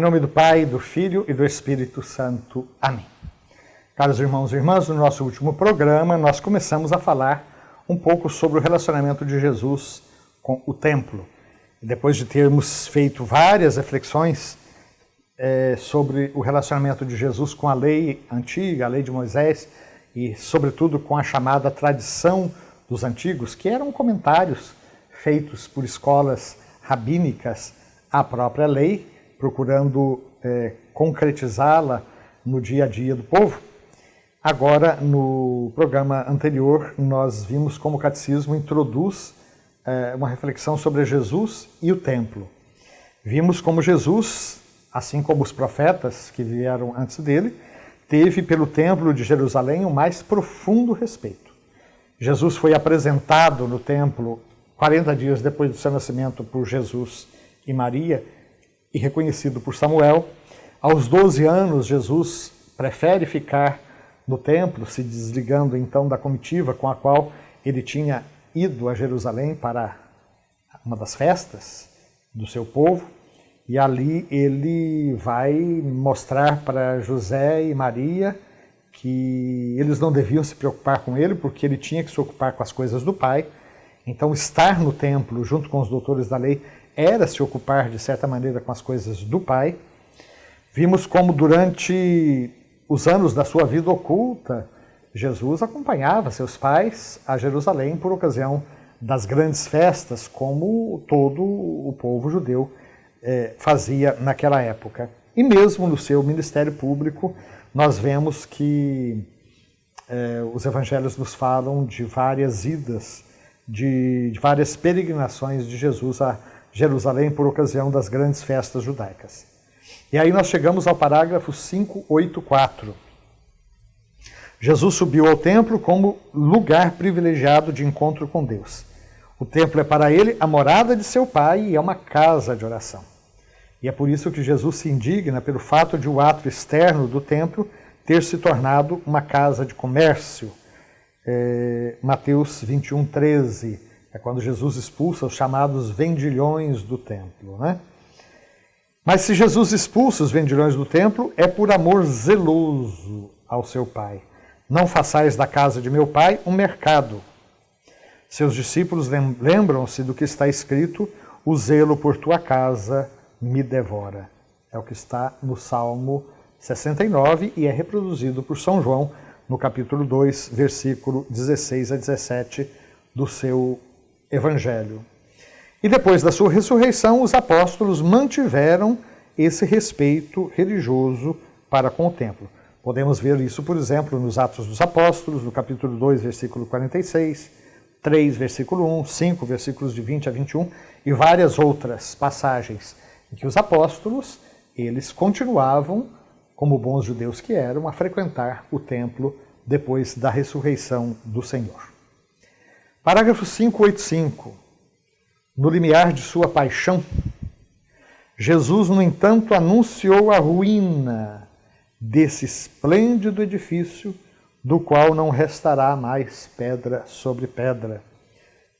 Em nome do Pai, do Filho e do Espírito Santo. Amém. Caros irmãos e irmãs, no nosso último programa nós começamos a falar um pouco sobre o relacionamento de Jesus com o templo. Depois de termos feito várias reflexões sobre o relacionamento de Jesus com a lei antiga, a lei de Moisés, e sobretudo com a chamada tradição dos antigos, que eram comentários feitos por escolas rabínicas à própria lei, procurando concretizá-la no dia a dia do povo. Agora, no programa anterior, nós vimos como o catecismo introduz uma reflexão sobre Jesus e o templo. Vimos como Jesus, assim como os profetas que vieram antes dele, teve pelo templo de Jerusalém o mais profundo respeito. Jesus foi apresentado no templo 40 dias depois do seu nascimento por Jesus e Maria e reconhecido por Samuel. Aos 12 anos, Jesus prefere ficar no templo, se desligando então da comitiva com a qual ele tinha ido a Jerusalém para uma das festas do seu povo. E ali ele vai mostrar para José e Maria que eles não deviam se preocupar com ele, porque ele tinha que se ocupar com as coisas do Pai. Então, estar no templo junto com os doutores da lei era se ocupar, de certa maneira, com as coisas do Pai. Vimos como durante os anos da sua vida oculta, Jesus acompanhava seus pais a Jerusalém por ocasião das grandes festas, como todo o povo judeu fazia naquela época. E mesmo no seu ministério público, nós vemos que os evangelhos nos falam de várias idas, de várias peregrinações de Jesus a Jerusalém por ocasião das grandes festas judaicas. E aí nós chegamos ao parágrafo 584. Jesus subiu ao templo como lugar privilegiado de encontro com Deus. O templo é para ele a morada de seu Pai e é uma casa de oração. E é por isso que Jesus se indigna pelo fato de o ato externo do templo ter se tornado uma casa de comércio. Mateus 21:13, é quando Jesus expulsa os chamados vendilhões do templo, né? Mas se Jesus expulsa os vendilhões do templo, é por amor zeloso ao seu Pai. Não façais da casa de meu Pai um mercado. Seus discípulos lembram-se do que está escrito: o zelo por tua casa me devora. É o que está no Salmo 69 e é reproduzido por São João no capítulo 2, versículo 16 a 17 do seu Evangelho. E depois da sua ressurreição, os apóstolos mantiveram esse respeito religioso para com o templo. Podemos ver isso, por exemplo, nos Atos dos Apóstolos, no capítulo 2, versículo 46, 3, versículo 1, 5, versículos de 20 a 21, e várias outras passagens em que os apóstolos, eles continuavam, como bons judeus que eram, a frequentar o templo depois da ressurreição do Senhor. Parágrafo 585. No limiar de sua paixão, Jesus, no entanto, anunciou a ruína desse esplêndido edifício, do qual não restará mais pedra sobre pedra.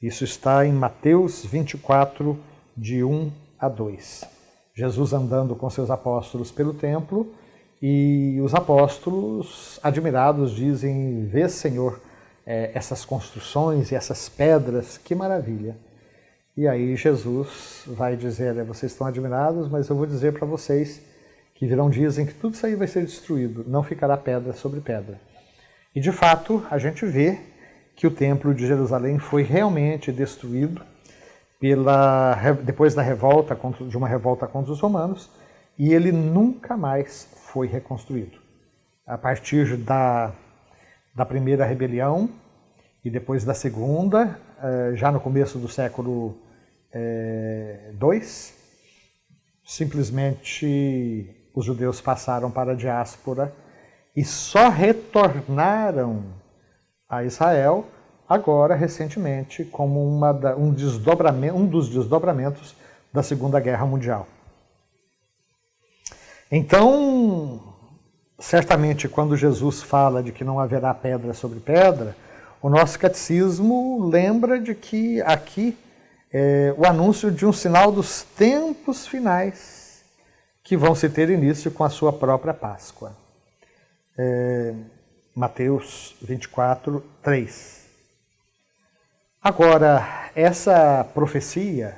Isso está em Mateus 24, de 1 a 2. Jesus andando com seus apóstolos pelo templo, e os apóstolos, admirados, dizem: vê, Senhor, essas construções e essas pedras, que maravilha. E aí Jesus vai dizer: vocês estão admirados, mas eu vou dizer para vocês que virão dias em que tudo isso aí vai ser destruído, não ficará pedra sobre pedra. E de fato, a gente vê que o templo de Jerusalém foi realmente destruído depois da revolta, de uma revolta contra os romanos, e ele nunca mais foi reconstruído. A partir da primeira rebelião e depois da segunda, já no começo do século II, simplesmente os judeus passaram para a diáspora e só retornaram a Israel agora, recentemente, como um dos desdobramentos da Segunda Guerra Mundial. Então, certamente, quando Jesus fala de que não haverá pedra sobre pedra, o nosso catecismo lembra de que aqui é o anúncio de um sinal dos tempos finais, que vão se ter início com a sua própria Páscoa. Mateus 24, 3. Agora, essa profecia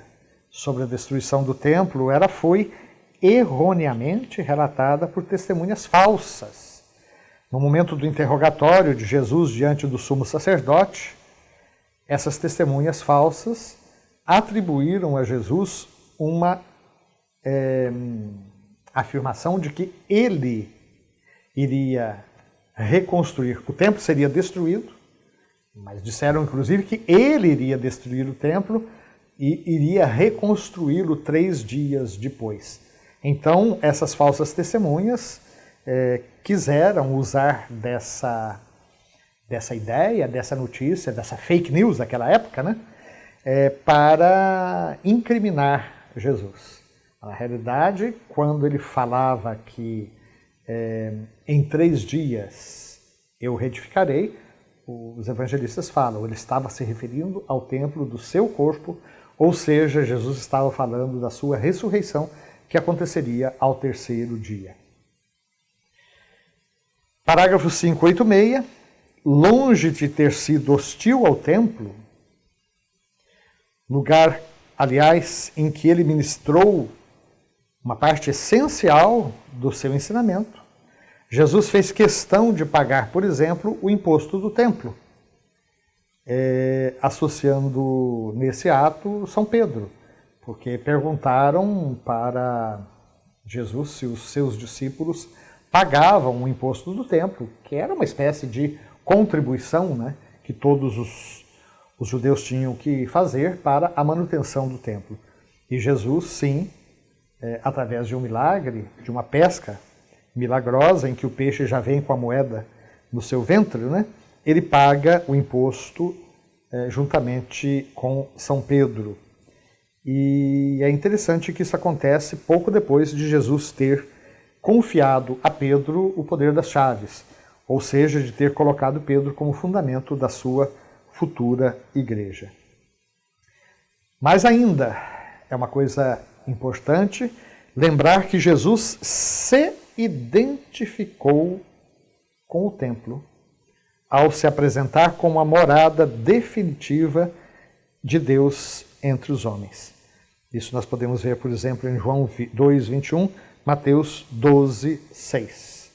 sobre a destruição do templo, ela foi erroneamente relatada por testemunhas falsas. No momento do interrogatório de Jesus diante do sumo sacerdote, essas testemunhas falsas atribuíram a Jesus uma afirmação de que ele iria reconstruir. O templo seria destruído, mas disseram inclusive que ele iria destruir o templo e iria reconstruí-lo 3 dias depois. Então, essas falsas testemunhas quiseram usar dessa ideia, dessa notícia, dessa fake news daquela época, né, para incriminar Jesus. Na realidade, quando ele falava que em 3 dias eu retificarei, os evangelistas falam, ele estava se referindo ao templo do seu corpo, ou seja, Jesus estava falando da sua ressurreição, que aconteceria ao 3º dia. Parágrafo 586. Longe de ter sido hostil ao templo, lugar, aliás, em que ele ministrou uma parte essencial do seu ensinamento, Jesus fez questão de pagar, por exemplo, o imposto do templo, associando nesse ato São Pedro, porque perguntaram para Jesus se os seus discípulos pagavam o imposto do templo, que era uma espécie de contribuição, né, que todos os judeus tinham que fazer para a manutenção do templo. E Jesus, sim, através de um milagre, de uma pesca milagrosa, em que o peixe já vem com a moeda no seu ventre, né, ele paga o imposto juntamente com São Pedro. E é interessante que isso acontece pouco depois de Jesus ter confiado a Pedro o poder das chaves, ou seja, de ter colocado Pedro como fundamento da sua futura igreja. Mas ainda é uma coisa importante lembrar que Jesus se identificou com o templo ao se apresentar como a morada definitiva de Deus entre os homens. Isso nós podemos ver, por exemplo, em João 2:21, Mateus 12:6.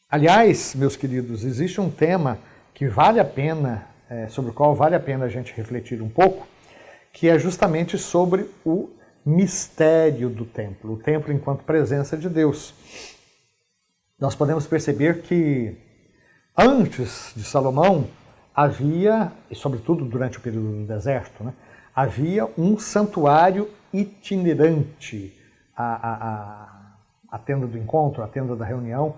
Aliás, meus queridos, existe um tema que vale a pena, sobre o qual vale a pena a gente refletir um pouco, que é justamente sobre o mistério do templo, o templo enquanto presença de Deus. Nós podemos perceber que antes de Salomão havia, e sobretudo durante o período do deserto, né, havia um santuário itinerante, a tenda do encontro, a tenda da reunião,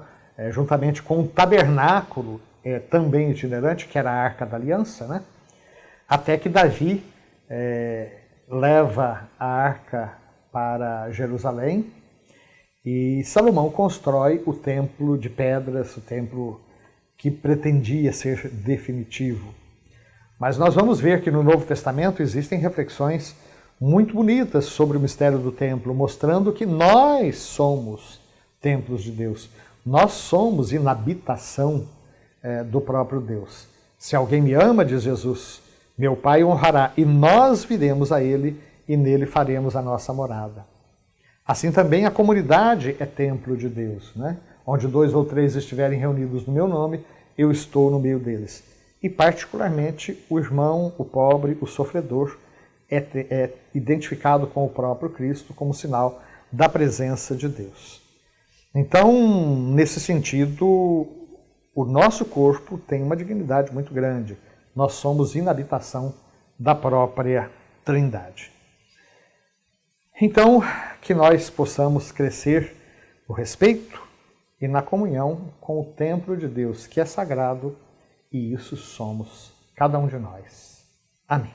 juntamente com o tabernáculo também itinerante, que era a Arca da Aliança, né? Até que Davi leva a Arca para Jerusalém e Salomão constrói o templo de pedras, o templo que pretendia ser definitivo. Mas nós vamos ver que no Novo Testamento existem reflexões muito bonitas sobre o mistério do templo, mostrando que nós somos templos de Deus. Nós somos inabitação do próprio Deus. Se alguém me ama, diz Jesus, meu Pai honrará, e nós viremos a Ele, e nele faremos a nossa morada. Assim também a comunidade é templo de Deus, né? Onde 2 ou 3 estiverem reunidos no meu nome, eu estou no meio deles. E particularmente o irmão, o pobre, o sofredor, é identificado com o próprio Cristo como sinal da presença de Deus. Então, nesse sentido, o nosso corpo tem uma dignidade muito grande. Nós somos inabitação da própria Trindade. Então, que nós possamos crescer no respeito e na comunhão com o templo de Deus, que é sagrado, e isso somos cada um de nós. Amém.